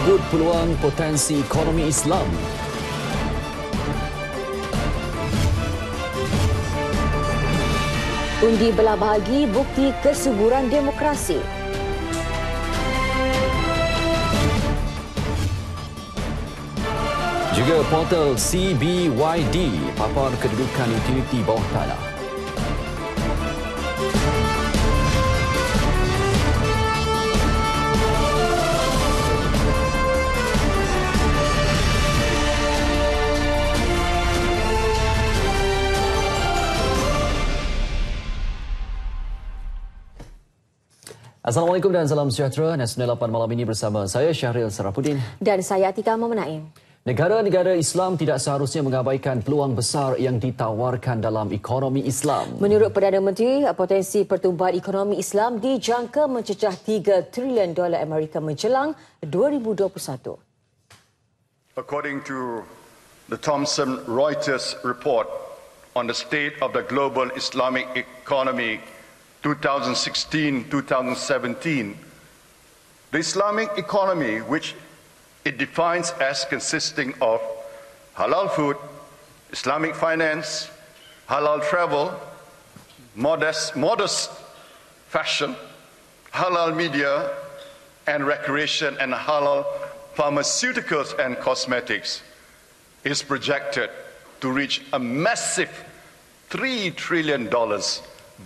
Berebut peluang potensi ekonomi Islam. Undi belah bahagi bukti kesuburan demokrasi. Juga portal CBYD, papan kedudukan utiliti bawah tanah. Assalamualaikum dan salam sejahtera. Nasional 8 malam ini bersama saya Syahril Sarafuddin. Dan saya Atika Memenaim. Negara-negara Islam tidak seharusnya mengabaikan peluang besar yang ditawarkan dalam ekonomi Islam. Menurut Perdana Menteri, potensi pertumbuhan ekonomi Islam dijangka mencecah $3 trilion Amerika menjelang 2021. According to the Thomson Reuters report on the state of the global Islamic economy 2016-2017, the Islamic economy, which it defines as consisting of halal food, Islamic finance, halal travel, modest fashion, halal media and recreation, and halal pharmaceuticals and cosmetics, is projected to reach a massive $3 trillion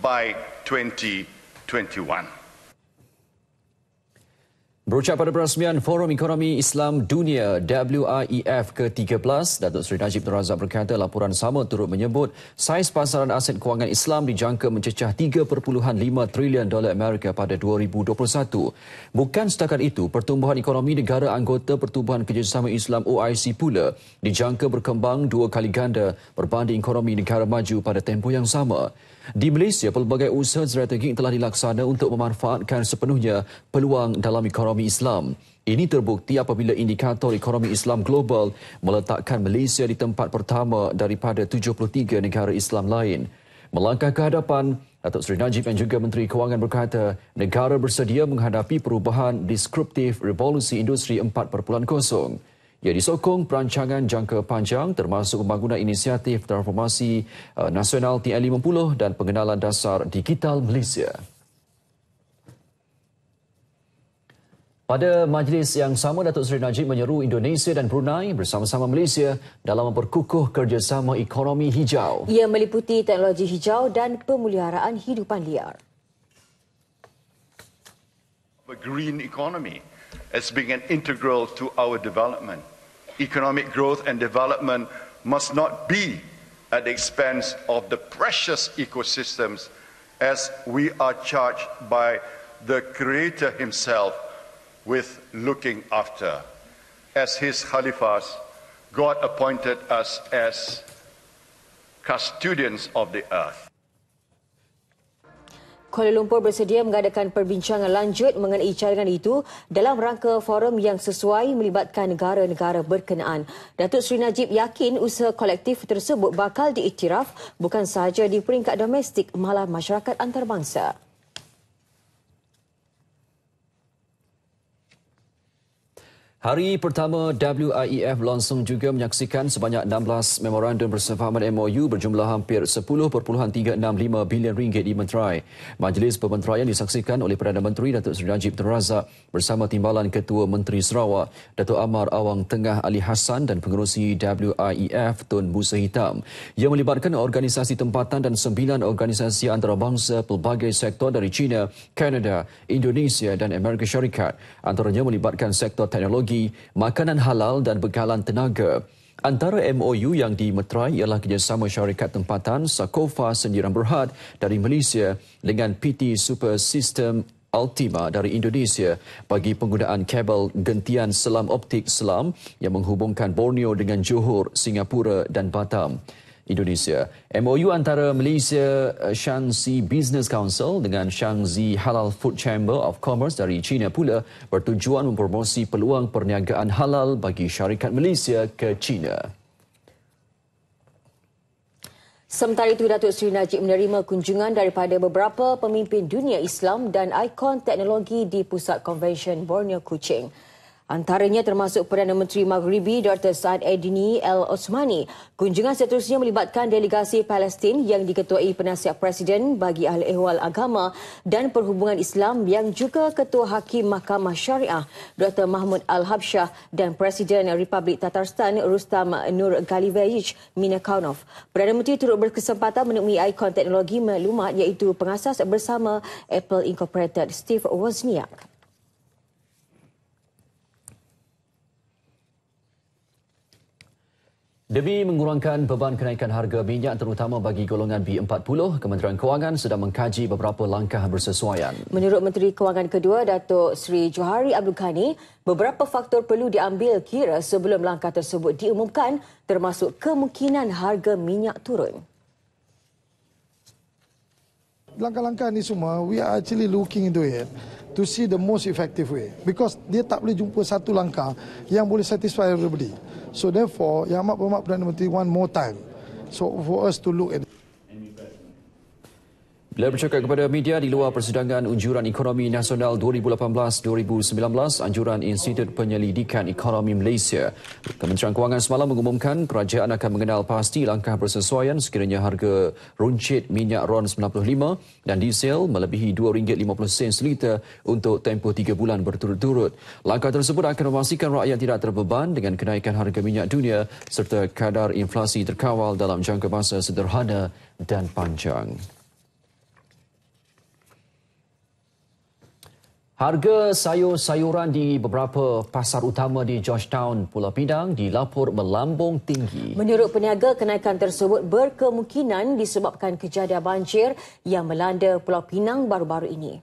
by 2021. Berucap pada perasmian Forum Ekonomi Islam Dunia WIEF ke-13, Datuk Seri Najib Tun Razak berkata laporan sama turut menyebut saiz pasaran aset kewangan Islam dijangka mencecah $3.5 trilion Amerika pada 2021. Bukan setakat itu, pertumbuhan ekonomi negara anggota Pertubuhan Kerjasama Islam OIC pula dijangka berkembang 2 kali ganda berbanding ekonomi negara maju pada tempoh yang sama. Di Malaysia, pelbagai usaha strategik telah dilaksana untuk memanfaatkan sepenuhnya peluang dalam ekonomi Islam. Ini terbukti apabila indikator ekonomi Islam global meletakkan Malaysia di tempat pertama daripada 73 negara Islam lain. Melangkah ke hadapan, Datuk Seri Najib dan juga Menteri Kewangan berkata, negara bersedia menghadapi perubahan disruptif revolusi industri 4.0. Ia disokong perancangan jangka panjang termasuk pembangunan inisiatif transformasi nasional TN50 dan pengenalan dasar digital Malaysia. Pada majlis yang sama, Datuk Seri Najib menyeru Indonesia dan Brunei bersama-sama Malaysia dalam memperkukuh kerjasama ekonomi hijau. Ia meliputi teknologi hijau dan pemeliharaan hidupan liar. A green economy as being an integral to our development. Economic growth and development must not be at the expense of the precious ecosystems as we are charged by the Creator himself with looking after. As his Khalifas, God appointed us as custodians of the earth. Kuala Lumpur bersedia mengadakan perbincangan lanjut mengenai cadangan itu dalam rangka forum yang sesuai melibatkan negara-negara berkenaan. Datuk Seri Najib yakin usaha kolektif tersebut bakal diiktiraf bukan sahaja di peringkat domestik malah masyarakat antarabangsa. Hari pertama WIEF langsung juga menyaksikan sebanyak 16 memorandum persefahaman MOU berjumlah hampir RM10.365 bilion di Menterai. Majlis Pementeraian disaksikan oleh Perdana Menteri Datuk Seri Najib Tun Razak bersama Timbalan Ketua Menteri Sarawak Datuk Amar Awang Tengah Ali Hassan dan pengerusi WIEF Tun Musa Hitam. Ia melibatkan organisasi tempatan dan 9 organisasi antarabangsa pelbagai sektor dari China, Kanada, Indonesia dan Amerika Syarikat. Antaranya melibatkan sektor teknologi, makanan halal dan bekalan tenaga. Antara MOU yang dimeterai ialah kerjasama syarikat tempatan Sakofa Sendiran Berhad dari Malaysia dengan PT Super System Ultima dari Indonesia bagi penggunaan kabel gentian selam optik selam yang menghubungkan Borneo dengan Johor, Singapura dan Batam, Indonesia. MOU antara Malaysia Shanxi Business Council dengan Shanxi Halal Food Chamber of Commerce dari China pula bertujuan mempromosi peluang perniagaan halal bagi syarikat Malaysia ke China. Sementara itu, Datuk Seri Najib menerima kunjungan daripada beberapa pemimpin dunia Islam dan ikon teknologi di Pusat Konvensyen Borneo Kuching. Antaranya termasuk Perdana Menteri Maghribi Dr. Saad Edini El Osmani. Kunjungan seterusnya melibatkan delegasi Palestin yang diketuai Penasihat Presiden bagi Ahli Ehwal Agama dan Perhubungan Islam yang juga Ketua Hakim Mahkamah Syariah Dr. Mahmud Al-Habsyah dan Presiden Republik Tatarstan Rustam Nurgaliyevich Minakhanov. Perdana Menteri turut berkesempatan menemui ikon teknologi maklumat iaitu pengasas bersama Apple Incorporated Steve Wozniak. Demi mengurangkan beban kenaikan harga minyak terutama bagi golongan B40, Kementerian Kewangan sedang mengkaji beberapa langkah bersesuaian. Menurut Menteri Kewangan kedua, Datuk Seri Johari Abdul Ghani, beberapa faktor perlu diambil kira sebelum langkah tersebut diumumkan, termasuk kemungkinan harga minyak turun. Langkah-langkah ni semua, we are actually looking into it to see the most effective way. Because dia tak boleh jumpa satu langkah yang boleh satisfy everybody. So therefore, Yang Amat Berhormat Perdana Menteri want more time. So for us to look at it. Bila bercakap kepada media di luar persidangan Unjuran Ekonomi Nasional 2018-2019 Anjuran Institut Penyelidikan Ekonomi Malaysia, Kementerian Kewangan semalam mengumumkan kerajaan akan mengenal pasti langkah bersesuaian sekiranya harga runcit minyak RON 95 dan diesel melebihi RM2.50 seliter untuk tempoh 3 bulan berturut-turut. Langkah tersebut akan memastikan rakyat tidak terbeban dengan kenaikan harga minyak dunia serta kadar inflasi terkawal dalam jangka masa sederhana dan panjang. Harga sayur-sayuran di beberapa pasar utama di Georgetown, Pulau Pinang dilapor melambung tinggi. Menurut peniaga, kenaikan tersebut berkemungkinan disebabkan kejadian banjir yang melanda Pulau Pinang baru-baru ini.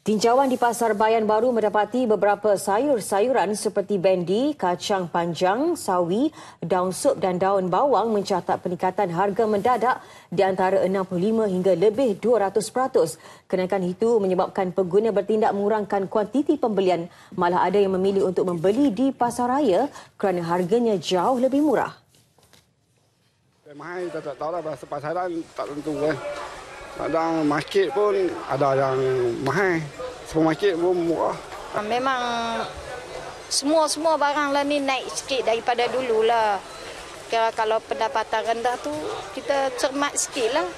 Tinjauan di Pasar Bayan Baru mendapati beberapa sayur-sayuran seperti bendi, kacang panjang, sawi, daun sup dan daun bawang mencatat peningkatan harga mendadak di antara 65 hingga lebih 200%. Kenaikan itu menyebabkan pengguna bertindak mengurangkan kuantiti pembelian. Malah ada yang memilih untuk membeli di pasar raya kerana harganya jauh lebih murah. Mahal kita tak tahu lah, bahasa pasaran tak tentu kan. Kadang market pun ada yang mahal, supermarket pun murah. Memang semua barang lah ni naik sikit daripada dulu lah. Kalau pendapatan rendah tu kita cermat sikit lah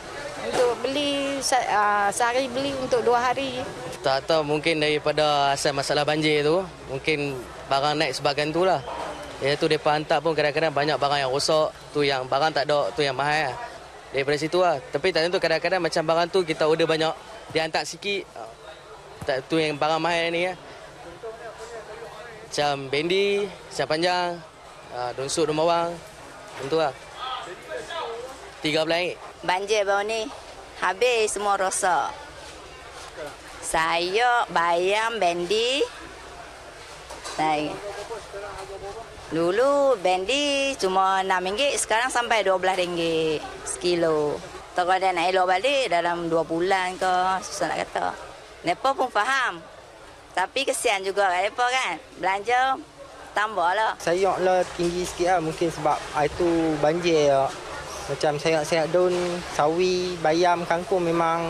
untuk beli sehari beli untuk 2 hari. Tak tahu mungkin daripada asal masalah banjir tu, mungkin barang naik sebahagian tu lah. Iaitu mereka hantar pun kadang-kadang banyak barang yang rosak, tu yang barang tak ada, tu yang mahal. Daripada situ lah. Tapi tak tentu kadang-kadang macam barang tu kita order banyak, dia hantar sikit. Tak tu yang barang mahal ni ya. Macam bendi, kacang panjang, daun sup, daun bawang. Tentu lah. RM13. Banjir baru ni habis semua rosak. Sayur, bayam, bendi. Dulu bendi cuma RM6, sekarang sampai RM12 sekilo. Kalau dia nak elok balik dalam 2 bulan ke, susah nak kata. Mereka pun faham. Tapi kesian juga kat mereka kan. Belanja tambah lah. Sayur lah tinggi sikit lah mungkin sebab itu banjir lah. Macam sayur-sayur daun, sawi, bayam, kangkung memang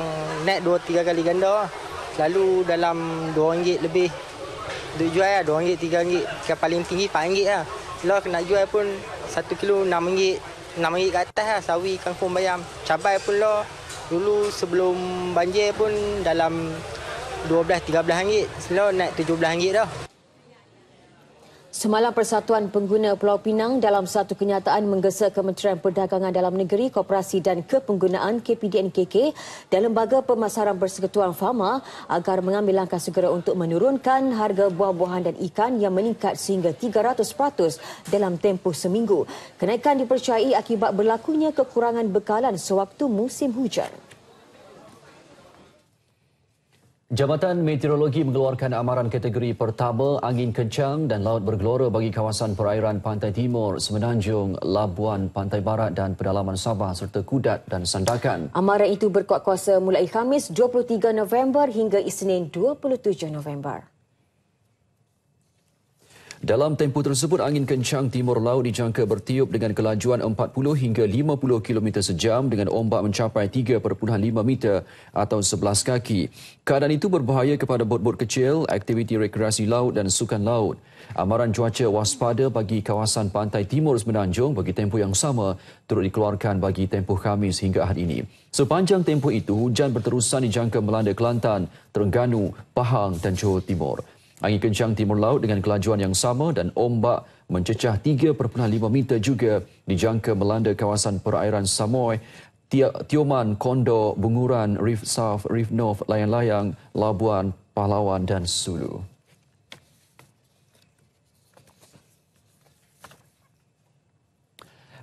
naik 2-3 kali ganda. Selalu dalam RM2 lebih. Untuk jual lah RM2, RM3. Yang paling tinggi RM4 lah. Kalau nak jual pun 1 kilo RM6. RM6 ke atas lah sawi, kangkung, bayam. Cabai pun lah. Dulu sebelum banjir pun dalam RM12-13. Selalu naik RM17 dah. Semalam Persatuan Pengguna Pulau Pinang dalam satu kenyataan menggesa Kementerian Perdagangan Dalam Negeri, Koperasi dan Kepenggunaan KPDNKK dan Lembaga Pemasaran Persekutuan Fama agar mengambil langkah segera untuk menurunkan harga buah-buahan dan ikan yang meningkat sehingga 300% dalam tempoh seminggu. Kenaikan dipercayai akibat berlakunya kekurangan bekalan sewaktu musim hujan. Jabatan Meteorologi mengeluarkan amaran kategori pertama angin kencang dan laut bergelora bagi kawasan perairan Pantai Timur, Semenanjung, Labuan, Pantai Barat dan pedalaman Sabah serta Kudat dan Sandakan. Amaran itu berkuat kuasa mulai Khamis 23 November hingga Isnin 27 November. Dalam tempoh tersebut, angin kencang timur laut dijangka bertiup dengan kelajuan 40 hingga 50 km sejam dengan ombak mencapai 3.5 meter atau 11 kaki. Keadaan itu berbahaya kepada bot-bot kecil, aktiviti rekreasi laut dan sukan laut. Amaran cuaca waspada bagi kawasan pantai timur Semenanjung bagi tempoh yang sama turut dikeluarkan bagi tempoh Khamis hingga Ahad ini. Sepanjang tempoh itu, hujan berterusan dijangka melanda Kelantan, Terengganu, Pahang dan Johor Timur. Angin kencang timur laut dengan kelajuan yang sama dan ombak mencecah 3.5 meter juga dijangka melanda kawasan perairan Samoy, Tioman, Kondor, Bunguran, Reef South, Reef North, Layang-Layang, Labuan, Pahlawan dan Sulu.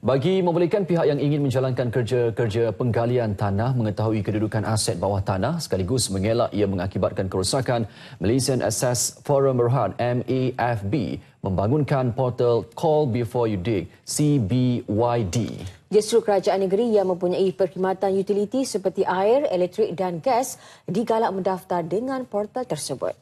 Bagi membolehkan pihak yang ingin menjalankan kerja-kerja penggalian tanah mengetahui kedudukan aset bawah tanah sekaligus mengelak ia mengakibatkan kerosakan, Malaysian Assess Forum Berhad MAFB membangunkan portal Call Before You Dig CBYD. Justru kerajaan negeri yang mempunyai perkhidmatan utiliti seperti air, elektrik dan gas digalak mendaftar dengan portal tersebut.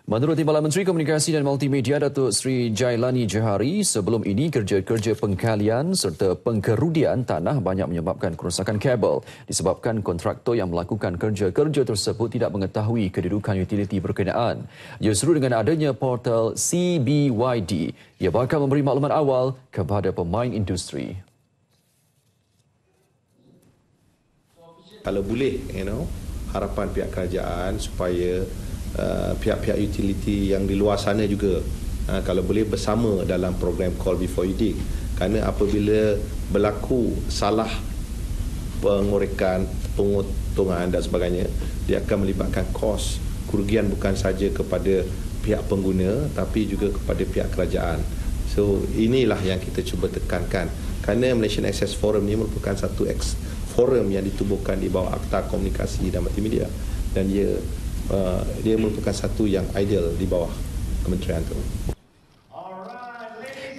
Menurut Timbalan Menteri Komunikasi dan Multimedia Datuk Seri Jailani Johari, sebelum ini kerja-kerja penggalian serta pengkerudian tanah banyak menyebabkan kerosakan kabel disebabkan kontraktor yang melakukan kerja-kerja tersebut tidak mengetahui kedudukan utiliti berkenaan. Justru dengan adanya portal CBYD, ia bakal memberi maklumat awal kepada pemain industri. Kalau boleh, harapan pihak kerajaan supaya pihak-pihak utiliti yang di luar sana juga kalau boleh bersama dalam program Call Before You Dig, kerana apabila berlaku salah pengorekan, pengotongan dan sebagainya, dia akan melibatkan kos kerugian bukan saja kepada pihak pengguna tapi juga kepada pihak kerajaan. So inilah yang kita cuba tekankan, kerana Malaysian Access Forum ini merupakan satu forum yang ditubuhkan di bawah Akta Komunikasi dan Multimedia dan dia merupakan satu yang ideal di bawah kementerian itu.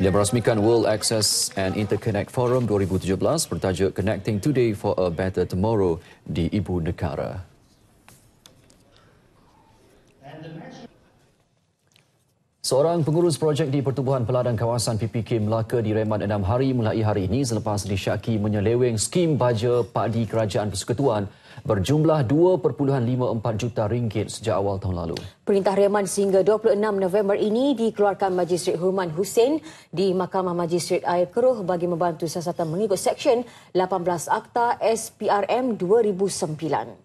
Dia merasmikan World Access and Interconnect Forum 2017 bertajuk Connecting Today for a Better Tomorrow di Ibu Negara. Seorang pengurus projek di Pertubuhan Peladang Kawasan PPK Melaka direman 6 hari mulai hari ini selepas disyaki menyeleweng skim baja padi Kerajaan Persekutuan berjumlah 2.54 juta ringgit sejak awal tahun lalu. Perintah reman sehingga 26 November ini dikeluarkan Magistrate Hurman Hussein di Mahkamah Magistrate Air Keruh bagi membantu siasatan mengikut Seksyen 18 Akta SPRM 2009.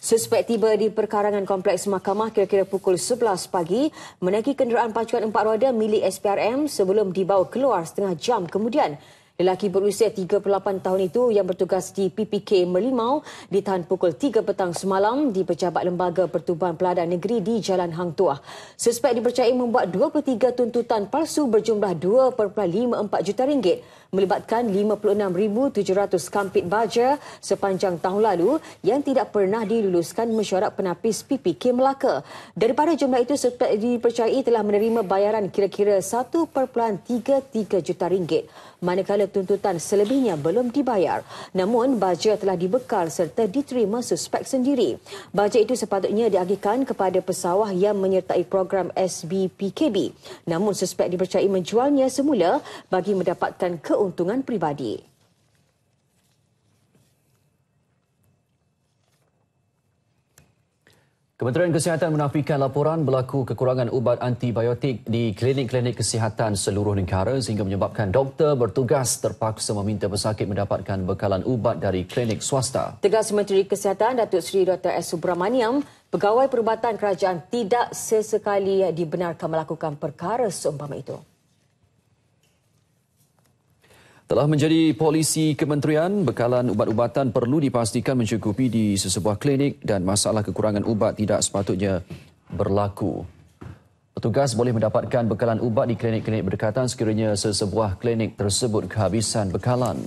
Suspek tiba di perkarangan kompleks mahkamah kira-kira pukul 11 pagi menaiki kenderaan pacuan 4 roda milik SPRM sebelum dibawa keluar setengah jam kemudian. Lelaki berusia 38 tahun itu yang bertugas di PPK Merlimau ditahan pukul 3 petang semalam di Pejabat Lembaga Pertubuhan Peladang Negeri di Jalan Hang Tuah. Suspek dipercayai membuat 23 tuntutan palsu berjumlah 2.54 juta ringgit melibatkan 56,700 kampit baja sepanjang tahun lalu yang tidak pernah diluluskan mesyuarat penapis PPK Melaka. Daripada jumlah itu, suspek dipercayai telah menerima bayaran kira-kira 1.33 juta ringgit. Manakala tuntutan selebihnya belum dibayar. Namun, baja telah dibekal serta diterima suspek sendiri. Baja itu sepatutnya diagihkan kepada pesawah yang menyertai program SBPKB. Namun, suspek dipercayai menjualnya semula bagi mendapatkan keuntungan peribadi. Kementerian Kesihatan menafikan laporan berlaku kekurangan ubat antibiotik di klinik-klinik kesihatan seluruh negara sehingga menyebabkan doktor bertugas terpaksa meminta pesakit mendapatkan bekalan ubat dari klinik swasta. Tegas Menteri Kesihatan Datuk Seri Dr. S. Subramaniam, pegawai perubatan kerajaan tidak sesekali dibenarkan melakukan perkara seumpama itu. Telah menjadi polisi kementerian, bekalan ubat-ubatan perlu dipastikan mencukupi di sesebuah klinik dan masalah kekurangan ubat tidak sepatutnya berlaku. Petugas boleh mendapatkan bekalan ubat di klinik-klinik berdekatan sekiranya sesebuah klinik tersebut kehabisan bekalan.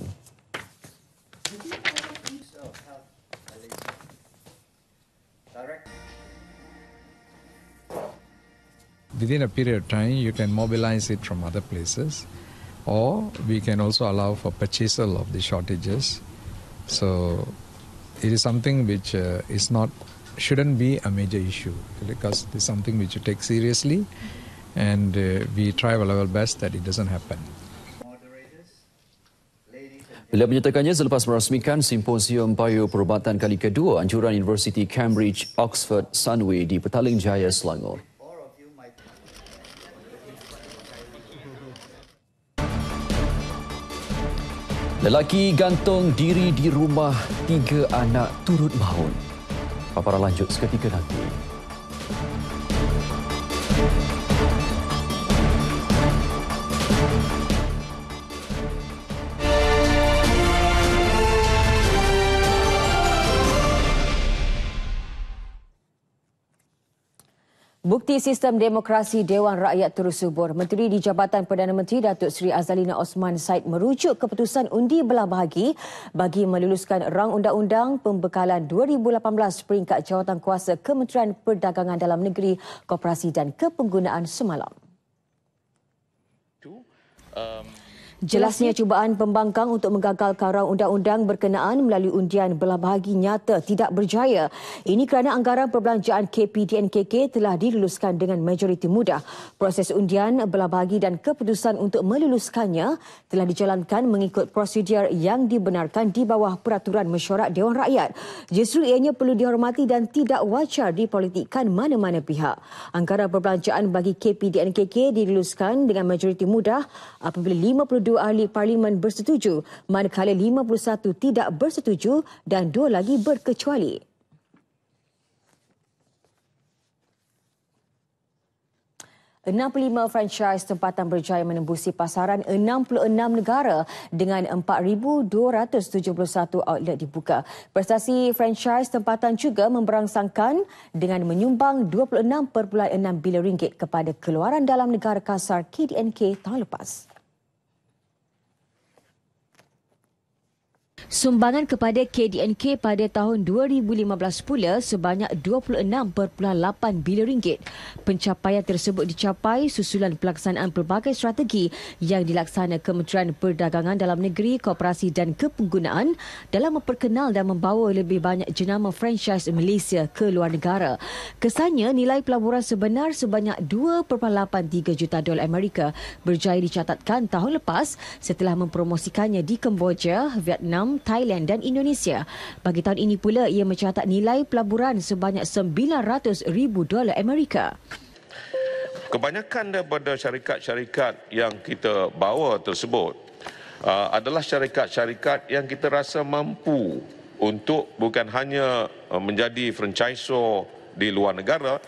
Within a period of time, you can mobilize it from other places. Or we can also allow for purchasal of the shortages. So it is something which is not shouldn't be a major issue because it's something which you take seriously, and we try our level best that it doesn't happen. Beliau menyatakannya selepas merasmikan Simposium Bioperubatan kali kedua anjuran Universiti Cambridge, Oxford, Sunway di Petaling Jaya, Selangor. Lelaki gantung diri di rumah, 3 anak turut maut. Paparan lanjut seketika nanti. Bukti sistem demokrasi Dewan Rakyat terus subur. Menteri di Jabatan Perdana Menteri Datuk Seri Azalina Osman Said merujuk keputusan undi belah bahagi bagi meluluskan rang undang-undang pembekalan 2018 peringkat jawatankuasa Kementerian Perdagangan Dalam Negeri, Koperasi dan Kepenggunaan semalam. Jelasnya cubaan pembangkang untuk menggagalkan rang undang-undang berkenaan melalui undian belah bahagi nyata tidak berjaya. Ini kerana anggaran perbelanjaan KPDNKK telah diluluskan dengan majoriti mudah. Proses undian belah bahagi dan keputusan untuk meluluskannya telah dijalankan mengikut prosedur yang dibenarkan di bawah peraturan mesyuarat Dewan Rakyat. Justru ianya perlu dihormati dan tidak wajar dipolitikkan mana-mana pihak. Anggaran perbelanjaan bagi KPDNKK diluluskan dengan majoriti mudah apabila 52 ahli parlimen bersetuju, manakala 51 tidak bersetuju dan 2 lagi berkecuali. ...65 franchise tempatan berjaya menembusi pasaran 66 negara dengan 4,271 outlet dibuka. Prestasi franchise tempatan juga memberangsangkan dengan menyumbang 26.6 bilion ringgit kepada keluaran dalam negara kasar KDNK tahun lepas. Sumbangan kepada KDNK pada tahun 2015 pula sebanyak 26.8 bilion ringgit. Pencapaian tersebut dicapai susulan pelaksanaan pelbagai strategi yang dilaksana Kementerian Perdagangan Dalam Negeri, Koperasi dan Kepenggunaan dalam memperkenal dan membawa lebih banyak jenama franchise Malaysia ke luar negara. Kesannya, nilai pelaburan sebenar sebanyak 2.83 juta dolar Amerika berjaya dicatatkan tahun lepas setelah mempromosikannya di Kemboja, Vietnam, Thailand dan Indonesia. Bagi tahun ini pula ia mencatat nilai pelaburan sebanyak $900,000 Amerika. Kebanyakan daripada syarikat-syarikat yang kita bawa tersebut adalah syarikat-syarikat yang kita rasa mampu untuk bukan hanya menjadi franchisor di luar negara,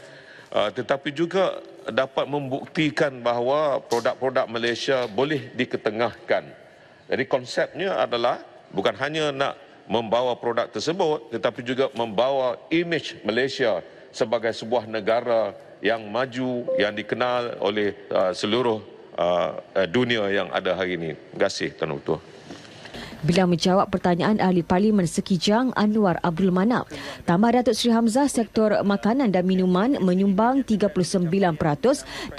tetapi juga dapat membuktikan bahawa produk-produk Malaysia boleh diketengahkan. Jadi konsepnya adalah bukan hanya nak membawa produk tersebut tetapi juga membawa imej Malaysia sebagai sebuah negara yang maju, yang dikenal oleh seluruh dunia yang ada hari ini. Terima kasih, Tuan Ketua. Bila menjawab pertanyaan ahli Parlimen Sekijang Anwar Abdul Manap, tambah Datuk Seri Hamzah, sektor makanan dan minuman menyumbang 39%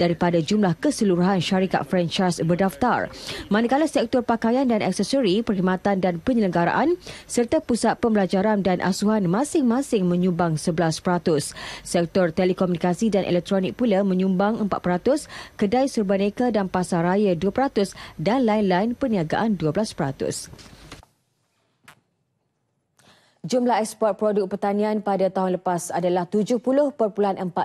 daripada jumlah keseluruhan syarikat franchise berdaftar. Manakala sektor pakaian dan aksesori, perkhidmatan dan penyelenggaraan serta pusat pembelajaran dan asuhan masing-masing menyumbang 11%. Sektor telekomunikasi dan elektronik pula menyumbang 4%, kedai serbaneka dan pasaraya 2% dan lain-lain perniagaan 12%. Jumlah ekspor produk pertanian pada tahun lepas adalah 70.4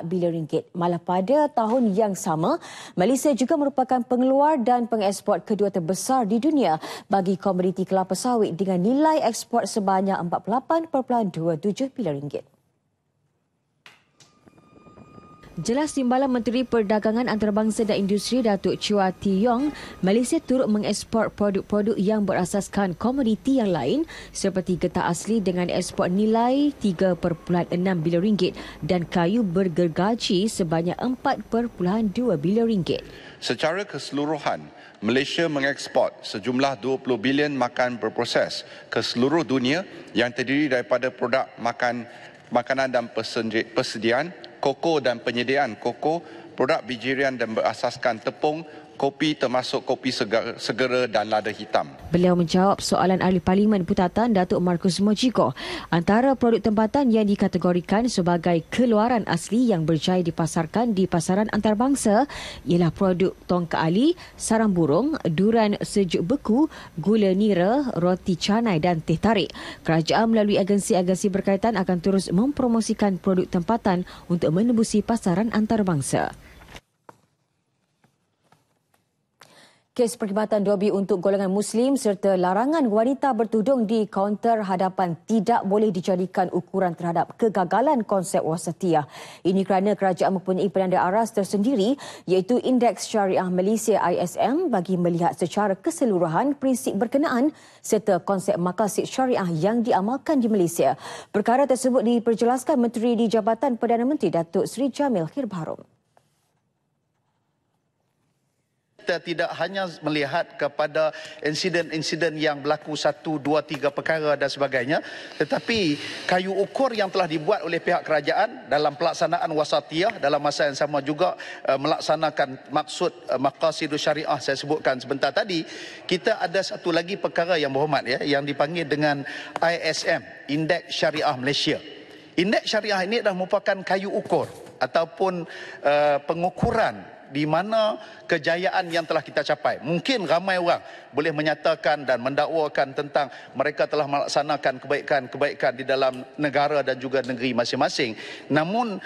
bilion ringgit. Malah pada tahun yang sama, Malaysia juga merupakan pengeluar dan pengekspor kedua terbesar di dunia bagi komoditi kelapa sawit dengan nilai ekspor sebanyak 48.27 bilion ringgit. Jelas Timbalan Menteri Perdagangan Antarabangsa dan Industri Datuk Chua Tee Yong, Malaysia turut mengekspor produk-produk yang berasaskan komoditi yang lain seperti getah asli dengan ekspor nilai 3.6 bilion ringgit dan kayu bergergaji sebanyak 4.2 bilion ringgit. Secara keseluruhan, Malaysia mengekspor sejumlah 20 bilion makan berproses ke seluruh dunia yang terdiri daripada produk makanan dan persediaan, koko dan penyediaan koko, produk biji harian dan berasaskan tepung, kopi termasuk kopi segera dan lada hitam. Beliau menjawab soalan Ahli Parlimen Putatan Datuk Markus Mojiko. Antara produk tempatan yang dikategorikan sebagai keluaran asli yang berjaya dipasarkan di pasaran antarabangsa ialah produk tongkat ali, sarang burung, durian sejuk beku, gula nira, roti canai dan teh tarik. Kerajaan melalui agensi-agensi berkaitan akan terus mempromosikan produk tempatan untuk menembusi pasaran antarabangsa. Kes perkhidmatan dobi untuk golongan Muslim serta larangan wanita bertudung di kaunter hadapan tidak boleh dijadikan ukuran terhadap kegagalan konsep wasatiyah. Ini kerana kerajaan mempunyai penanda aras tersendiri iaitu Indeks Syariah Malaysia ISM bagi melihat secara keseluruhan prinsip berkenaan serta konsep maqasid syariah yang diamalkan di Malaysia. Perkara tersebut diperjelaskan Menteri di Jabatan Perdana Menteri Datuk Seri Jamil Khirbharun. Kita tidak hanya melihat kepada insiden-insiden yang berlaku 1, 2, 3 perkara dan sebagainya, tetapi kayu ukur yang telah dibuat oleh pihak kerajaan dalam pelaksanaan wasatiyah dalam masa yang sama juga melaksanakan maksud maqasidus syariah saya sebutkan sebentar tadi. Kita ada satu lagi perkara yang berhormat yang dipanggil dengan ISM, Indeks Syariah Malaysia. Indeks syariah ini adalah merupakan kayu ukur ataupun pengukuran di mana kejayaan yang telah kita capai. Mungkin ramai orang boleh menyatakan dan mendakwakan tentang mereka telah melaksanakan kebaikan-kebaikan di dalam negara dan juga negeri masing-masing. Namun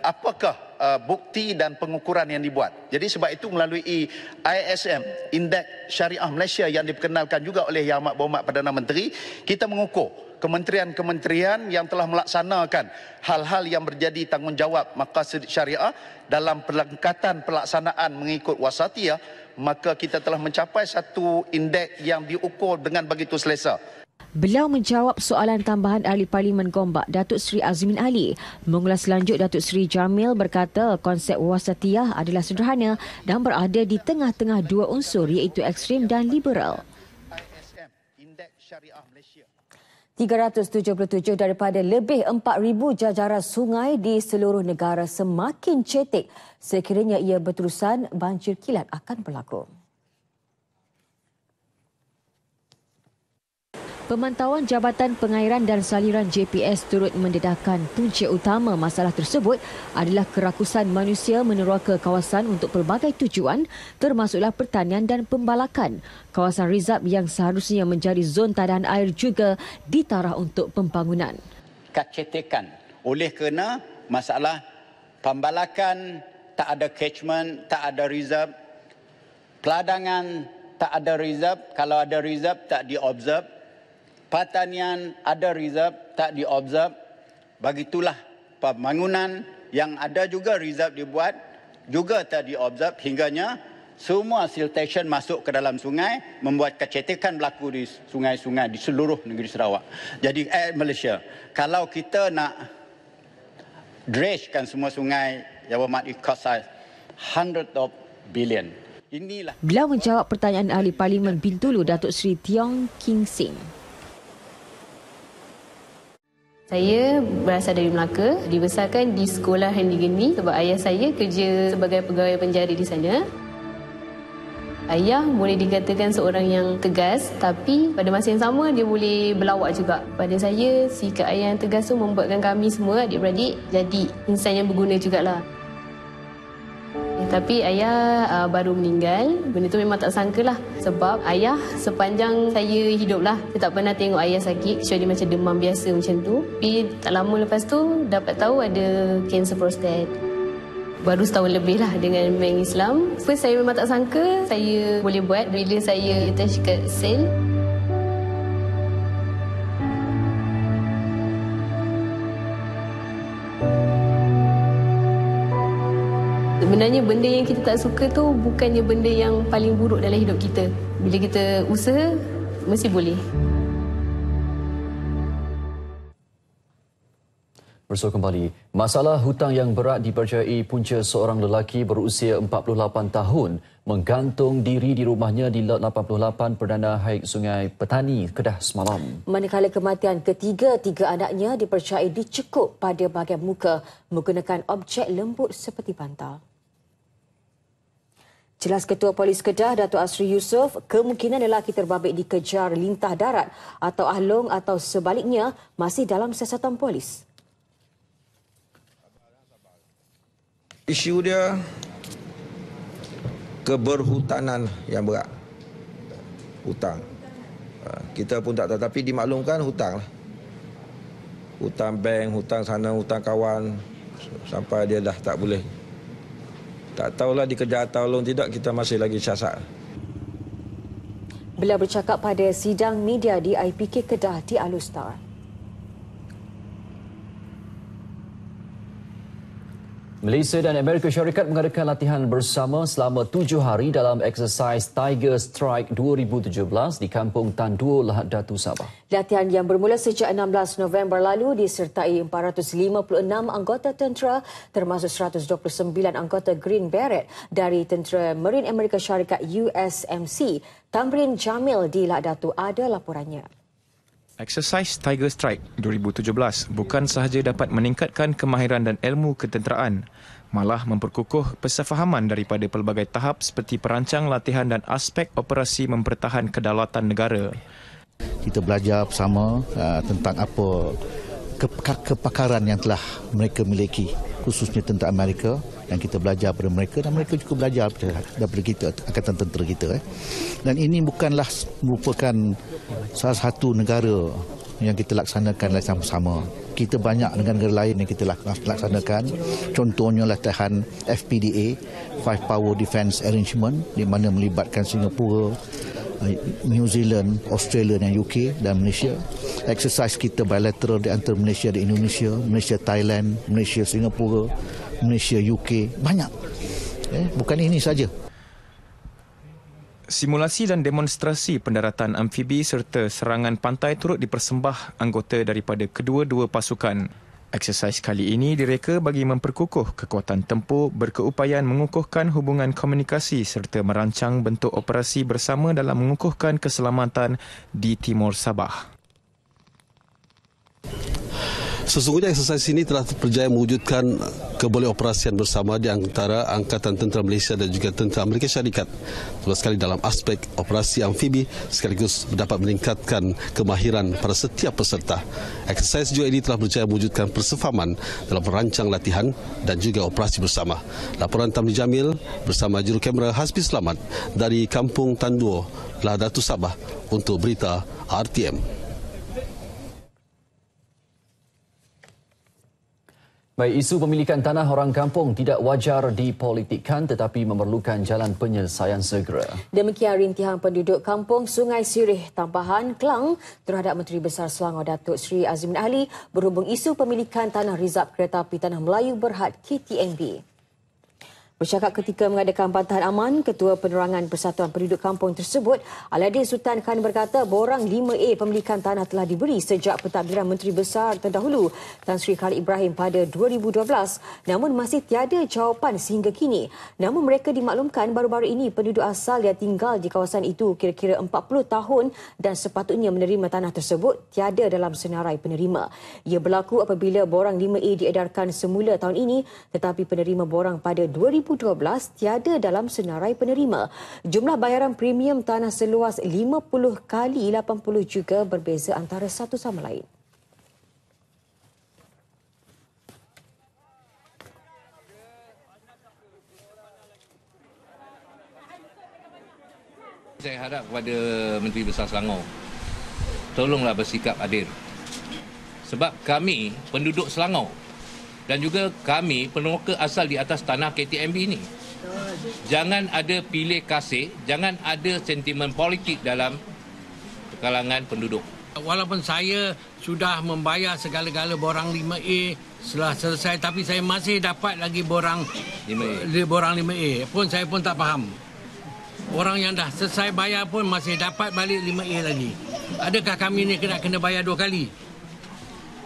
apakah bukti dan pengukuran yang dibuat? Jadi sebab itu melalui ISM, Indeks Syariah Malaysia yang diperkenalkan juga oleh Yang Amat Berhormat Perdana Menteri, kita mengukur kementerian-kementerian yang telah melaksanakan hal-hal yang berjadi tanggungjawab maqasid syariah dalam pelengkatan pelaksanaan mengikut wasatiyah, maka kita telah mencapai satu indeks yang diukur dengan begitu selesa. Beliau menjawab soalan tambahan Ahli Parlimen Gombak Datuk Seri Azmin Ali. Mengulas lanjut, Datuk Seri Jamil berkata konsep wasatiyah adalah sederhana dan berada di tengah-tengah dua unsur iaitu ekstrim dan liberal. 377 daripada lebih 4,000 jajaran sungai di seluruh negara semakin cetek sekiranya ia berterusan, banjir kilat akan berlaku. Pemantauan Jabatan Pengairan dan Saliran JPS turut mendedahkan punca utama masalah tersebut adalah kerakusan manusia meneroka kawasan untuk pelbagai tujuan termasuklah pertanian dan pembalakan. Kawasan Rizab yang seharusnya menjadi zon tadahan air juga ditarah untuk pembangunan. Kecetekan oleh kerana masalah pembalakan, tak ada catchment, tak ada rizab, peladangan tak ada rizab, kalau ada rizab tak diobserve, pertanian ada rizab tak diobserve, begitulah pembangunan yang ada juga rizab dibuat juga tak diobserve, hingganya semua siltation masuk ke dalam sungai membuat kecetekan berlaku di sungai-sungai di seluruh negeri Sarawak. Jadi Malaysia, kalau kita nak dragekan semua sungai, yang bermakna it cost us hundreds of billion. Inilah. Beliau menjawab pertanyaan Ahli Parlimen Bintulu Datuk Seri Tiong King Sing. Saya berasal dari Melaka, dibesarkan di sekolah Handi Geni sebab ayah saya kerja sebagai pegawai penjara di sana. Ayah boleh dikatakan seorang yang tegas, tapi pada masa yang sama dia boleh berlawak juga. Pada saya, sikap ayah yang tegas tu membuatkan kami semua adik-beradik jadi insan yang berguna jugalah. Tapi ayah baru meninggal. Benda tu memang tak sangka lah. Sebab ayah sepanjang saya hidup lah, saya tak pernah tengok ayah sakit kecuali macam demam biasa macam tu. Tapi tak lama lepas tu dapat tahu ada kanser prostat. Baru setahun lebih lah dengan Bank Islam. First saya memang tak sangka saya boleh buat bila saya attach kat sel. Sebenarnya benda yang kita tak suka tu bukannya benda yang paling buruk dalam hidup kita. Bila kita usaha, mesti boleh. Bersua kembali, masalah hutang yang berat dipercayai punca seorang lelaki berusia 48 tahun menggantung diri di rumahnya di Lot 88 Perdana Haig Sungai Petani, Kedah semalam. Manakala kematian ketiga-tiga anaknya dipercayai dicekup pada bahagian muka menggunakan objek lembut seperti bantal. Jelas Ketua Polis Kedah, Datuk Asri Yusof, kemungkinan lelaki terbabit dikejar lintah darat atau ahlong atau sebaliknya masih dalam siasatan polis. Isu dia keberhutanan yang berat. Hutang. Kita pun tak tahu, tapi dimaklumkan hutang lah. Hutang bank, hutang sana, hutang kawan, sampai dia dah tak boleh. Tak tahulah dikejar atau tolong tidak, kita masih lagi siasat. Beliau bercakap pada sidang media di IPK Kedah di Alustar. Malaysia dan Amerika Syarikat mengadakan latihan bersama selama 7 hari dalam eksersis Tiger Strike 2017 di Kampung Tanduo, Lahad Datu, Sabah. Latihan yang bermula sejak 16 November lalu disertai 456 anggota tentera termasuk 129 anggota Green Beret dari Tentera Marine Amerika Syarikat USMC. Tamrin Jamil di Lahad Datu ada laporannya. Eksersis Tiger Strike 2017 bukan sahaja dapat meningkatkan kemahiran dan ilmu ketenteraan, malah memperkukuh persefahaman daripada pelbagai tahap seperti perancang latihan dan aspek operasi mempertahan kedaulatan negara. Kita belajar bersama tentang apa kepakaran yang telah mereka miliki, khususnya tentera Amerika, dan kita belajar daripada mereka dan mereka juga belajar daripada kita, angkatan tentera kita. Dan ini bukanlah merupakan salah satu negara yang kita laksanakan sama-sama. Kita banyak negara-negara lain yang kita laksanakan. Contohnya latihan FPDA, Five Power Defence Arrangement, di mana melibatkan Singapura, New Zealand, Australia dan UK dan Malaysia. Eksersis kita bilateral di antara Malaysia dan Indonesia, Malaysia Thailand, Malaysia Singapura, Malaysia UK, banyak. Bukan ini saja. Simulasi dan demonstrasi pendaratan amfibi serta serangan pantai turut dipersembah anggota daripada kedua-dua pasukan. Eksersis kali ini direka bagi memperkukuh kekuatan tempur, berkeupayaan mengukuhkan hubungan komunikasi serta merancang bentuk operasi bersama dalam mengukuhkan keselamatan di Timur Sabah. Sesungguhnya eksersis ini telah berjaya mewujudkan keboleoperasian bersama di antara Angkatan Tentera Malaysia dan juga Tentera Amerika Syarikat. Terutama sekali dalam aspek operasi amfibi sekaligus dapat meningkatkan kemahiran pada setiap peserta. Eksersis juga ini telah berjaya mewujudkan persefahaman dalam merancang latihan dan juga operasi bersama. Laporan Tamrin Jamil bersama juru kamera Hasbi Selamat dari Kampung Tanduo, Lahad Datu, Sabah untuk berita RTM. Baik, isu pemilikan tanah orang kampung tidak wajar dipolitikkan tetapi memerlukan jalan penyelesaian segera. Demikian rintihan penduduk kampung Sungai Sirih, Tampahan, Kelang terhadap Menteri Besar Selangor Datuk Seri Azmin Ali berhubung isu pemilikan tanah rizab kereta api Tanah Melayu Berhad KTMB. Bercakap ketika mengadakan bantahan aman, Ketua Penerangan Persatuan Penduduk Kampung tersebut, Aladin Sultan Khan berkata borang 5A pemilikan tanah telah diberi sejak pentadbiran Menteri Besar terdahulu Tan Sri Khalid Ibrahim pada 2012, namun masih tiada jawapan sehingga kini. Namun mereka dimaklumkan baru-baru ini penduduk asal yang tinggal di kawasan itu kira-kira 40 tahun dan sepatutnya menerima tanah tersebut tiada dalam senarai penerima. Ia berlaku apabila borang 5A diedarkan semula tahun ini tetapi penerima borang pada 2012 tiada dalam senarai penerima. Jumlah bayaran premium tanah seluas 50 kali 80 juga berbeza antara satu sama lain. Saya harap kepada Menteri Besar Selangor, tolonglah bersikap adil. Sebab kami, penduduk Selangor, dan juga kami peneroka asal di atas tanah KTMB ini. Jangan ada pilih kasih, jangan ada sentimen politik dalam kalangan penduduk. Walaupun saya sudah membayar segala-gala borang 5A setelah selesai, tapi saya masih dapat lagi borang 5A. Pun saya pun tak faham. Orang yang dah selesai bayar pun masih dapat balik 5A lagi. Adakah kami ni kena bayar 2 kali?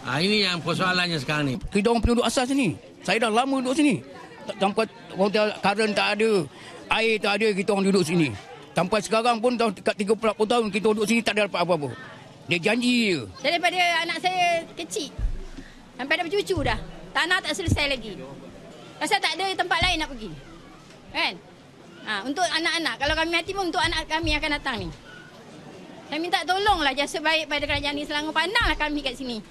Ini yang persoalannya sekarang ni. Kita orang penduduk asal sini. Saya dah lama duduk sini. Tanpa karen tak ada, air tak ada, kita orang duduk sini. Sampai sekarang pun dekat 30 tahun kita duduk sini tak ada dapat apa-apa. Dia janji je. Daripada anak saya kecil sampai dah bercucu dah. Tanah tak selesai lagi. Pasal tak ada tempat lain nak pergi. Kan? Untuk anak-anak. Kalau kami mati pun untuk anak kami akan datang ni. Saya minta tolonglah jasa baik pada kerajaan di Selangor. Pandanglah kami kat sini.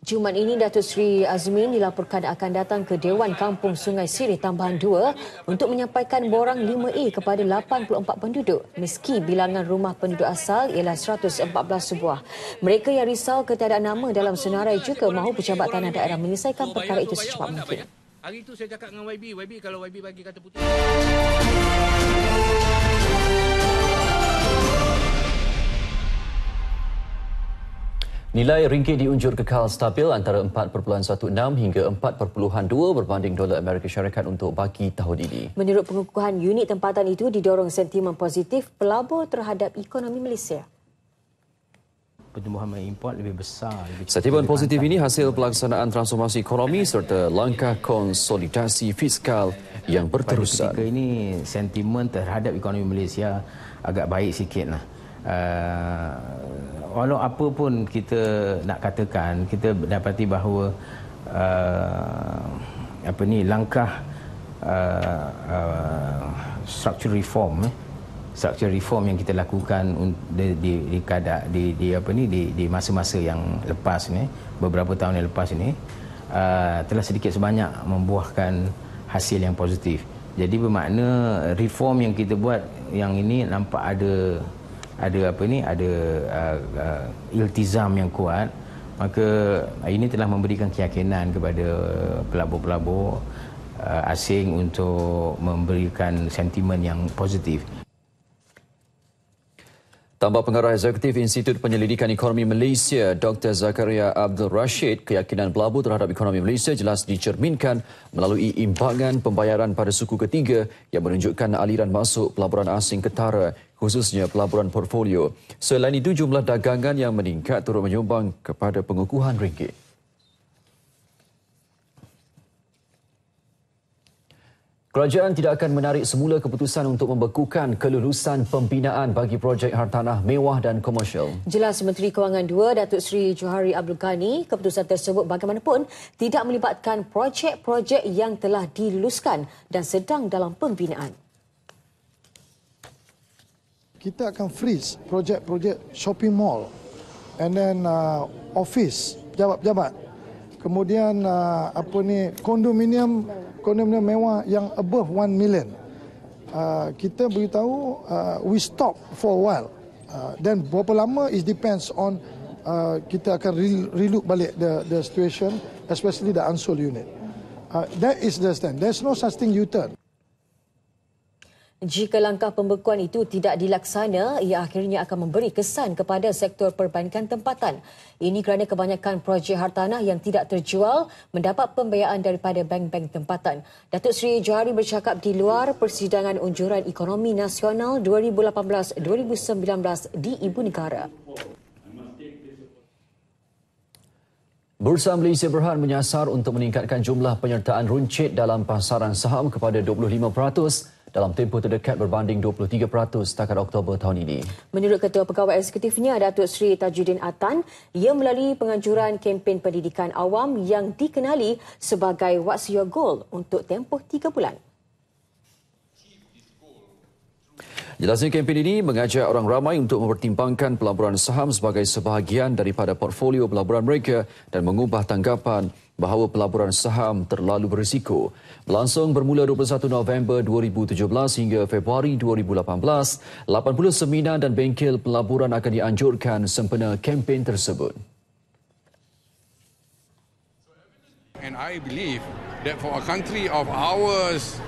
Jumaat ini, Datuk Seri Azmin dilaporkan akan datang ke Dewan Kampung Sungai Sirih Tambahan 2 untuk menyampaikan borang 5A kepada 84 penduduk meski bilangan rumah penduduk asal ialah 114 sebuah. Mereka yang risau ketiadaan nama dalam senarai juga mahu Pejabat Tanah Daerah menyelesaikan perkara itu secepat mungkin. Hari itu saya cakap dengan YB kalau YB bagi kata putih. Nilai ringgit diunjur kekal stabil antara 4.16 hingga 4.2 berbanding dolar Amerika Syarikat untuk baki tahun ini. Menurut pengukuhan unit tempatan itu didorong sentimen positif pelabur terhadap ekonomi Malaysia. Pertumbuhan import lebih besar. Sentimen positif ini hasil pelaksanaan transformasi ekonomi serta langkah konsolidasi fiskal yang berterusan. Ketika ini sentimen terhadap ekonomi Malaysia agak baik sikitlah. Walau apa pun kita nak katakan, kita dapati bahawa langkah structural reform yang kita lakukan di masa-masa yang lepas ni, beberapa tahun yang lepas ini, telah sedikit sebanyak membuahkan hasil yang positif. Jadi bermakna reform yang kita buat yang ini nampak ada iltizam yang kuat, maka ini telah memberikan keyakinan kepada pelabur-pelabur asing untuk memberikan sentimen yang positif. Tambah Pengarah Eksekutif Institut Penyelidikan Ekonomi Malaysia, Dr. Zakaria Abdul Rashid, keyakinan pelabur terhadap ekonomi Malaysia jelas dicerminkan melalui imbangan pembayaran pada suku ketiga yang menunjukkan aliran masuk pelaburan asing ketara, khususnya pelaburan portfolio. Selain itu, jumlah dagangan yang meningkat turut menyumbang kepada pengukuhan ringgit. Kerajaan tidak akan menarik semula keputusan untuk membekukan kelulusan pembinaan bagi projek hartanah mewah dan komersial. Jelas Menteri Kewangan 2, Datuk Seri Johari Abdul Ghani, keputusan tersebut bagaimanapun tidak melibatkan projek-projek yang telah diluluskan dan sedang dalam pembinaan. Kita akan freeze projek-projek shopping mall and then office, pejabat-pejabat. Kemudian kondominium mewah yang above 1 million. Kita beritahu we stop for a while. Dan berapa lama it depends on kita akan relook balik the situation, especially the unsold unit. That is the stand. There's no such thing U-turn. Jika langkah pembekuan itu tidak dilaksana, ia akhirnya akan memberi kesan kepada sektor perbankan tempatan. Ini kerana kebanyakan projek hartanah yang tidak terjual mendapat pembiayaan daripada bank-bank tempatan. Datuk Seri Johari bercakap di luar persidangan unjuran ekonomi nasional 2018-2019 di Ibu Negara. Bursa Malaysia Berhad menyasar untuk meningkatkan jumlah penyertaan runcit dalam pasaran saham kepada 25% dalam tempoh terdekat berbanding 23% setakat Oktober tahun ini. Menurut Ketua Pegawai Eksekutifnya, Datuk Seri Tajuddin Atan, ia melalui penganjuran kempen pendidikan awam yang dikenali sebagai What's Your Goal untuk tempoh 3 bulan. Jelasnya kempen ini mengajak orang ramai untuk mempertimbangkan pelaburan saham sebagai sebahagian daripada portfolio pelaburan mereka dan mengubah tanggapan bahawa pelaburan saham terlalu berisiko. Berlangsung bermula 21 November 2017 hingga Februari 2018, 80 seminar dan bengkel pelaburan akan dianjurkan sempena kempen tersebut. And I believe that for a country of ours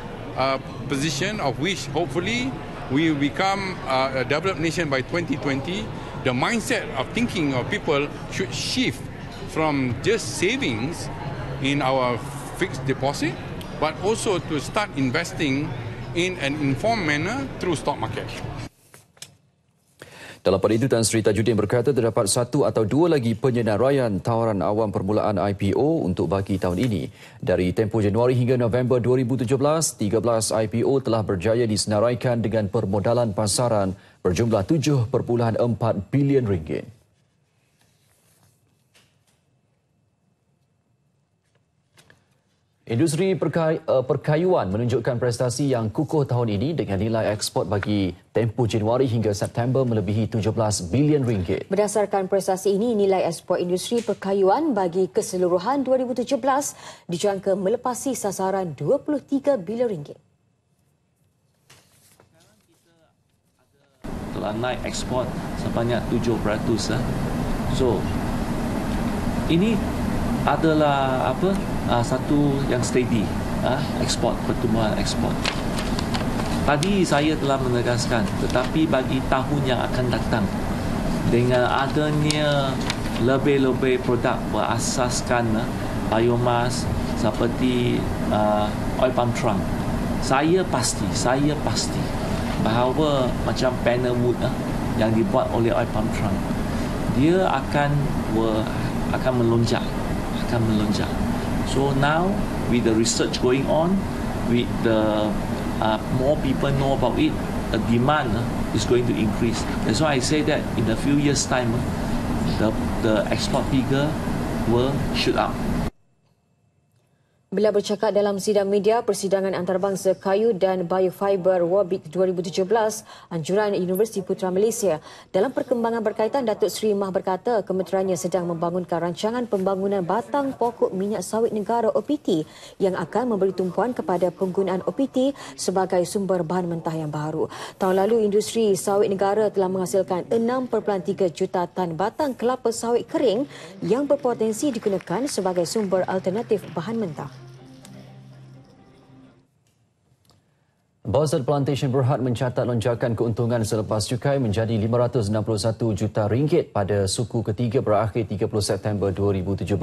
position, of which hopefully we will become a developed nation by 2020, the mindset of thinking of people should shift from just savings in our fixed deposit, but also to start investing in an informed manner through stock market. Dalam pada itu, Tan Sri Tajuddin berkata terdapat 1 atau 2 lagi penyenaraian tawaran awam permulaan IPO untuk baki tahun ini. Dari tempoh Januari hingga November 2017, 13 IPO telah berjaya disenaraikan dengan permodalan pasaran berjumlah 7.4 bilion ringgit. Industri perkayuan menunjukkan prestasi yang kukuh tahun ini dengan nilai ekspor bagi tempoh Januari hingga September melebihi 17 bilion ringgit. Berdasarkan prestasi ini, nilai ekspor industri perkayuan bagi keseluruhan 2017 dijangka melepasi sasaran 23 bilion ringgit. Telah naik ekspor sebanyak 7%. So, ini adalah satu yang steady, ekspor, pertumbuhan ekspor. Tadi saya telah menegaskan, tetapi bagi tahun yang akan datang, dengan adanya lebih-lebih produk berasaskan biomas seperti oil palm trunk, saya pasti bahawa macam panel wood yang dibuat oleh oil palm trunk, dia akan melonjak. So now, with the research going on, with the more people know about it, the demand is going to increase. That's why I say that in a few years' time, the export figure will shoot up. Bila bercakap dalam sidang media Persidangan Antarabangsa Kayu dan Biofiber Wabik 2017, anjuran Universiti Putra Malaysia. Dalam perkembangan berkaitan, Datuk Seri Mah berkata kementeriannya sedang membangunkan rancangan pembangunan batang pokok minyak sawit negara OPT yang akan memberi tumpuan kepada penggunaan OPT sebagai sumber bahan mentah yang baru. Tahun lalu, industri sawit negara telah menghasilkan 6.3 juta tan batang kelapa sawit kering yang berpotensi digunakan sebagai sumber alternatif bahan mentah. Buzz Plantation Berhad mencatat lonjakan keuntungan selepas cukai menjadi 561 juta ringgit pada suku ketiga berakhir 30 September 2017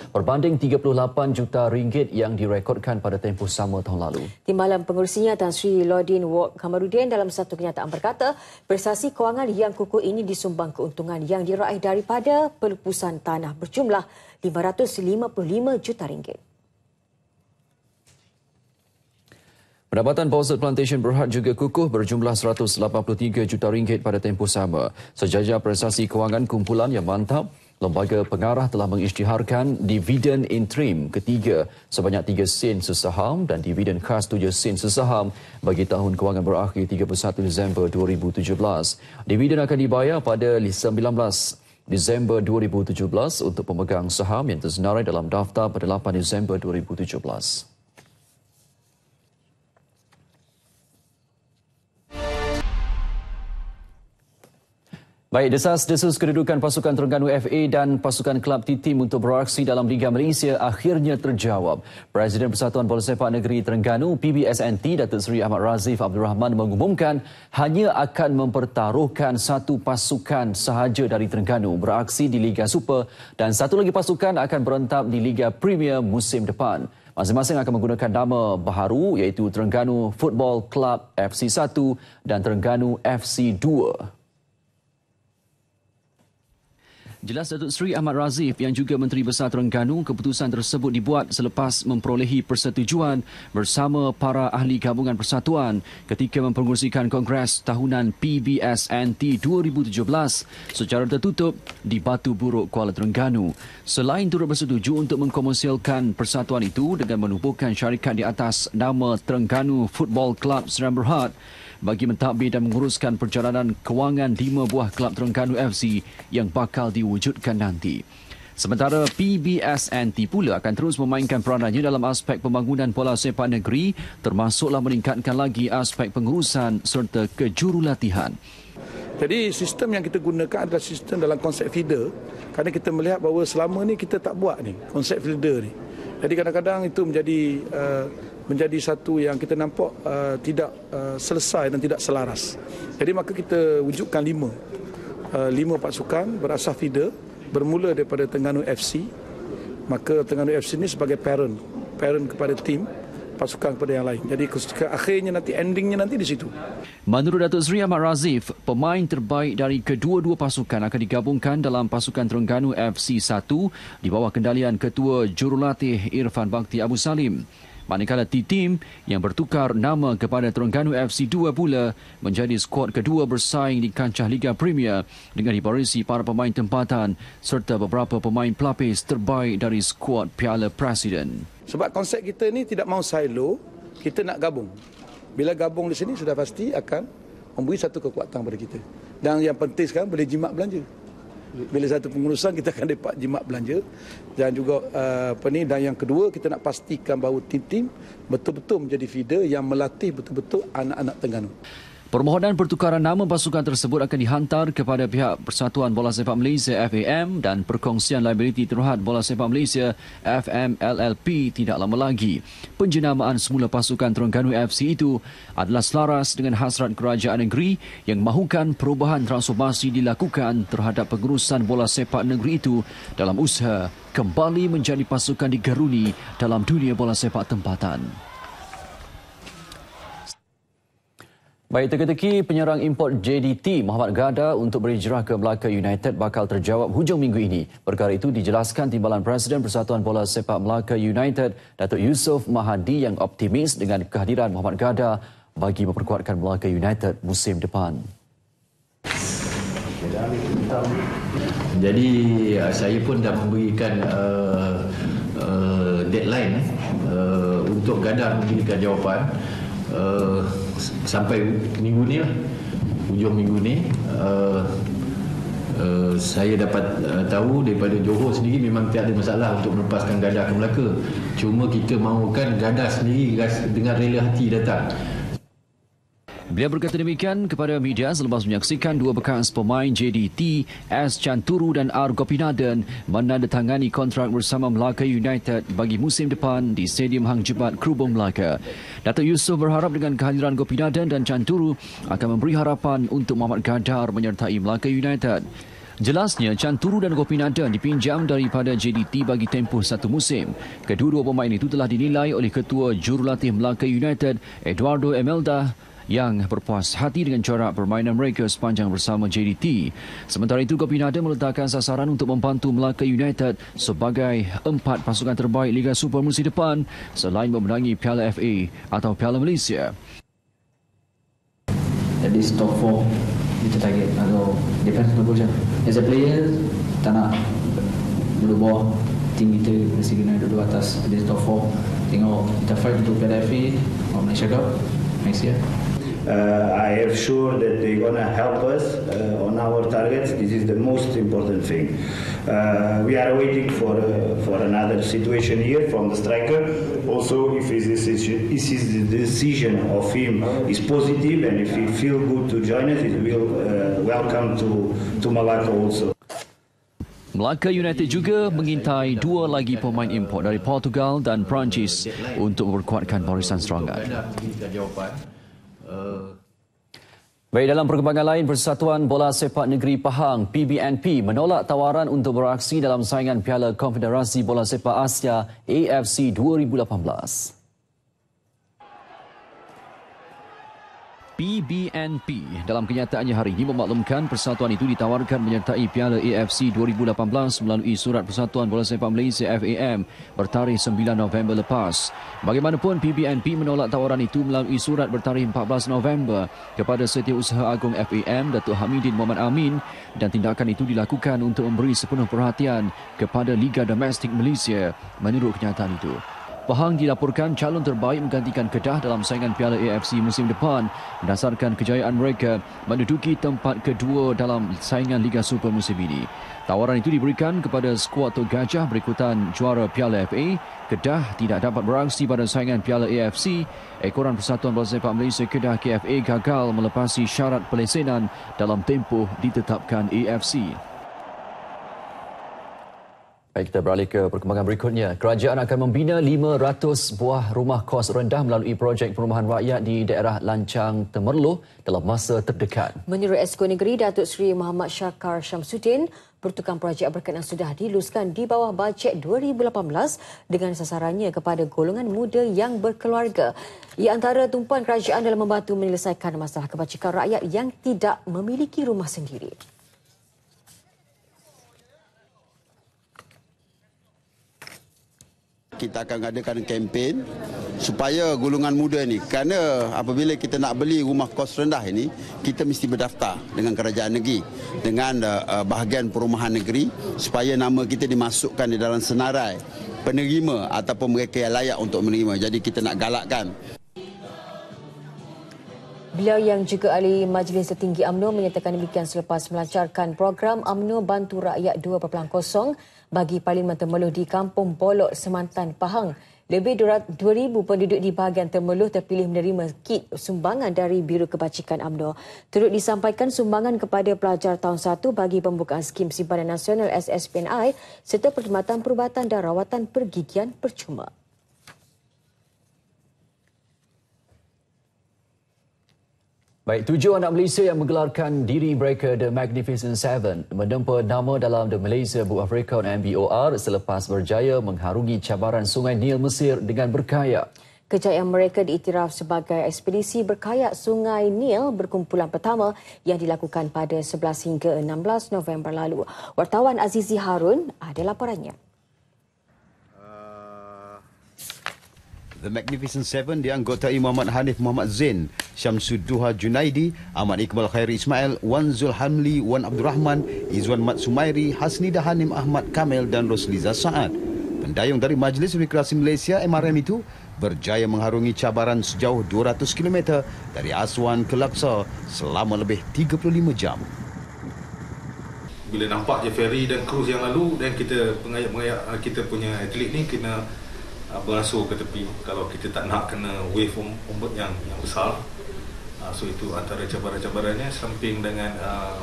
berbanding 38 juta ringgit yang direkodkan pada tempoh sama tahun lalu. Timbalan pengurusinya Tan Sri Lodin Wok Kamarudin dalam satu kenyataan berkata, prestasi kewangan yang kukuh ini disumbang keuntungan yang diraih daripada pelepusan tanah berjumlah 555 juta ringgit. Pendapatan Bowser Plantation Berhad juga kukuh berjumlah 183 juta ringgit pada tempoh sama. Sejajar prestasi kewangan kumpulan yang mantap, Lembaga Pengarah telah mengisytiharkan dividen interim ketiga sebanyak 3 sen sesaham dan dividen khas 7 sen sesaham bagi tahun kewangan berakhir 31 Disember 2017. Dividen akan dibayar pada 19 Disember 2017 untuk pemegang saham yang tersenarai dalam daftar pada 8 Disember 2017. Baik, desas-desus kedudukan pasukan Terengganu FA dan pasukan kelab T-Team untuk beraksi dalam Liga Malaysia akhirnya terjawab. Presiden Persatuan Bola Sepak Negeri Terengganu PBSNT Datuk Seri Ahmad Razif Abdul Rahman mengumumkan hanya akan mempertaruhkan satu pasukan sahaja dari Terengganu beraksi di Liga Super dan satu lagi pasukan akan berentap di Liga Premier musim depan. Masing-masing akan menggunakan nama baharu iaitu Terengganu Football Club FC1 dan Terengganu FC2. Jelas Datuk Seri Ahmad Razif yang juga Menteri Besar Terengganu, keputusan tersebut dibuat selepas memperolehi persetujuan bersama para ahli gabungan persatuan ketika mempengerusikan Kongres Tahunan PBSNT 2017 secara tertutup di Batu Buruk, Kuala Terengganu. Selain turut bersetuju untuk mengkomersialkan persatuan itu dengan menubuhkan syarikat di atas nama Terengganu Football Club Sdn Bhd bagi mentadbir dan menguruskan perjalanan kewangan 5 buah kelab Terengganu FC yang bakal diwujudkan nanti. Sementara PBSNT pula akan terus memainkan peranannya dalam aspek pembangunan bola sepak negeri termasuklah meningkatkan lagi aspek pengurusan serta kejurulatihan. Jadi sistem yang kita gunakan adalah sistem dalam konsep feeder kerana kita melihat bahawa selama ni kita tak buat ni konsep feeder ni. Jadi kadang-kadang itu menjadi satu yang kita nampak tidak selesai dan tidak selaras. Jadi maka kita wujudkan 5 pasukan berasas feeder bermula daripada Terengganu FC. Maka Terengganu FC ini sebagai parent kepada tim, pasukan kepada yang lain. Jadi akhirnya nanti endingnya nanti di situ. Menurut Datuk Seri Ahmad Razif, pemain terbaik dari kedua-dua pasukan akan digabungkan dalam pasukan Terengganu FC1 di bawah kendalian Ketua Jurulatih Irfan Bakti Abu Salim. Manakala T-Team yang bertukar nama kepada Terengganu FC 2 pula menjadi skuad kedua bersaing di kancah Liga Premier dengan dibarisi para pemain tempatan serta beberapa pemain pelapis terbaik dari skuad Piala Presiden. Sebab konsep kita ni tidak mahu silo, kita nak gabung. Bila gabung di sini sudah pasti akan memberi satu kekuatan pada kita. Dan yang penting sekarang boleh jimat belanja. Bila satu pengurusan kita akan dapat jimat belanja dan juga dan yang kedua kita nak pastikan bahawa tim-tim betul-betul menjadi feeder yang melatih betul-betul anak-anak Terengganu. Permohonan pertukaran nama pasukan tersebut akan dihantar kepada pihak Persatuan Bola Sepak Malaysia FAM dan Perkongsian Liabiliti Teruhat Bola Sepak Malaysia FMLLP tidak lama lagi. Penjenamaan semula pasukan Terengganu FC itu adalah selaras dengan hasrat kerajaan negeri yang mahukan perubahan transformasi dilakukan terhadap pengurusan bola sepak negeri itu dalam usaha kembali menjadi pasukan digaruni dalam dunia bola sepak tempatan. Baik, teka-teki penyerang import JDT Mohamed Gada untuk berhijrah ke Melaka United bakal terjawab hujung minggu ini. Perkara itu dijelaskan Timbalan Presiden Persatuan Bola Sepak Melaka United, Datuk Yusof Mahadi yang optimis dengan kehadiran Mohamed Gada bagi memperkuatkan Melaka United musim depan. Jadi saya pun dah memberikan deadline untuk Gada memberikan jawapan. Sampai minggu ni lah, hujung minggu ni saya dapat tahu daripada Johor sendiri memang tiada masalah untuk melepaskan Gada ke Melaka. Cuma kita mahukan Gada sendiri dengan rela hati datang. Beliau berkata demikian kepada media selepas menyaksikan dua bekas pemain JDT, S. Chanturu dan R. Gopinathan menandatangani kontrak bersama Melaka United bagi musim depan di Stadium Hang Jebat, Krubong, Melaka. Datuk Yusof berharap dengan kehadiran Gopinathan dan Chanturu akan memberi harapan untuk Mohamed Gadar menyertai Melaka United. Jelasnya, Chanturu dan Gopinathan dipinjam daripada JDT bagi tempoh satu musim. Kedua-dua pemain itu telah dinilai oleh Ketua Jurulatih Melaka United, Eduardo Emelda, yang berpuas hati dengan corak permainan mereka sepanjang bersama JDT. Sementara itu, Gopinathan meletakkan sasaran untuk membantu Melaka United sebagai 4 pasukan terbaik Liga Super musim depan selain memenangi Piala FA atau Piala Malaysia. At least top 4 kita target atau depends on the as a player tak nak duduk bawah, tim kita mesti kena duduk atas at least top 4. Tengok kita fight untuk Piala FA or Malaysia Cup next year. I am sure that they're going to help us on our targets. This is the most important thing. We are waiting for another situation here from the striker. Also, if his decision of him is positive and if he feel good to join us, he will welcome to Melaka also. Melaka United juga mengintai 2 lagi pemain import dari Portugal dan Perancis untuk memperkuatkan barisan serangan. Baik, dalam perkembangan lain, Persatuan Bola Sepak Negeri Pahang PBNP menolak tawaran untuk beraksi dalam saingan Piala Konfederasi Bola Sepak Asia AFC 2018. PBNP dalam kenyataannya hari ini memaklumkan persatuan itu ditawarkan menyertai Piala AFC 2018 melalui Surat Persatuan Bola Sepak Malaysia FAM bertarikh 9 November lepas. Bagaimanapun, PBNP menolak tawaran itu melalui surat bertarikh 14 November kepada Setiausaha Agung FAM Datuk Hamidin Muhammad Amin, dan tindakan itu dilakukan untuk memberi sepenuh perhatian kepada Liga Domestik Malaysia. Menurut kenyataan itu, Pahang dilaporkan calon terbaik menggantikan Kedah dalam saingan Piala AFC musim depan berdasarkan kejayaan mereka menduduki tempat kedua dalam saingan Liga Super musim ini. Tawaran itu diberikan kepada skuad Tok Gajah berikutan juara Piala FA. Kedah tidak dapat beraksi pada saingan Piala AFC. Ekoran Persatuan Bola Sepak Malaysia Kedah KFA gagal melepasi syarat pelesenan dalam tempoh ditetapkan AFC. Baik, kita beralih ke perkembangan berikutnya. Kerajaan akan membina 500 buah rumah kos rendah melalui projek perumahan rakyat di daerah Lancang Temerloh dalam masa terdekat. Menurut Esko Negeri Datuk Seri Muhammad Syakar Syamsuddin, pertukaran projek berkenaan sudah diluluskan di bawah bajet 2018 dengan sasarannya kepada golongan muda yang berkeluarga. Ia antara tumpuan kerajaan dalam membantu menyelesaikan masalah kebajikan rakyat yang tidak memiliki rumah sendiri. kita akan adakan kempen supaya golongan muda ni, kerana apabila kita nak beli rumah kos rendah ini, kita mesti berdaftar dengan kerajaan negeri, dengan bahagian perumahan negeri, supaya nama kita dimasukkan di dalam senarai penerima ataupun mereka yang layak untuk menerima. Jadi kita nak galakkan. Beliau yang juga ahli Majlis Tertinggi UMNO menyatakan demikian selepas melancarkan program UMNO Bantu Rakyat 2.0 bagi Parlimen Temeloh di Kampung Bolok, Semantan, Pahang. Lebih 2,000 penduduk di bahagian Temeloh terpilih menerima kit sumbangan dari Biro Kebajikan UMNO. Turut disampaikan sumbangan kepada pelajar tahun 1 bagi pembukaan skim simpanan nasional SSPNI serta perkhidmatan perubatan dan rawatan pergigian percuma. Baik, 7 anak Malaysia yang menggelarkan diri mereka The Magnificent Seven menempa nama dalam The Malaysia Book of Record MBOR selepas berjaya mengharungi cabaran Sungai Nil Mesir dengan berkayak. Kejayaan mereka diiktiraf sebagai ekspedisi berkayak Sungai Nil berkumpulan pertama yang dilakukan pada 11 hingga 16 November lalu. Wartawan Azizi Harun ada laporannya. The Magnificent Seven dianggotai Muhammad Hanif Muhammad Zain, Syamsud Duha Junaidi, Ahmad Iqbal Khairi Ismail, Wan Zul Hamli, Wan Abdul Rahman, Izwan Mat Sumairi, Hasnida Hanim Ahmad Kamel dan Rosliza Saad. Pendayung dari Majlis Rekreasi Malaysia MRM itu berjaya mengharungi cabaran sejauh 200 km dari Aswan ke Laksa selama lebih 35 jam. Bila nampak je ferry dan kruz yang lalu, dan kita pengayap-pengayap kita punya atlet ni kena beransur ke tepi kalau kita tak nak kena wave ombak yang besar. So itu antara cabaran-cabarannya, samping dengan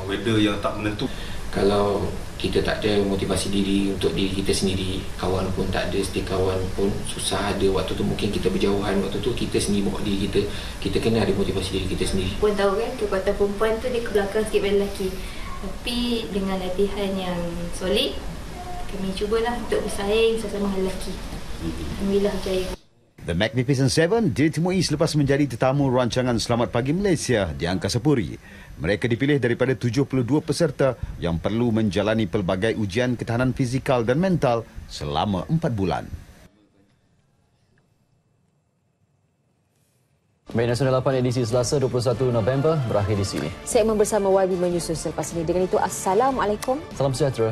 weather yang tak menentu. Kalau kita tak ada motivasi diri untuk diri kita sendiri, kawan pun tak ada, setiap kawan pun susah ada. Waktu tu mungkin kita berjauhan, waktu tu kita sendiri bawa diri kita kena ada motivasi diri kita sendiri. Pun tahu kan, kekuatan perempuan tu dia ke belakang sikit daripada lelaki. Tapi dengan latihan yang solid, kami cubalah untuk bersaing sesama lelaki. Alhamdulillah jaya. The Magnificent Seven ditemui selepas menjadi tetamu rancangan Selamat Pagi Malaysia di Angkasa Puri. Mereka dipilih daripada 72 peserta yang perlu menjalani pelbagai ujian ketahanan fizikal dan mental selama 4 bulan. Baik, Nasional 8 edisi Selasa 21 November berakhir di sini. Segmen bersama YB menyusul selepas ini. Dengan itu, Assalamualaikum. Salam sejahtera.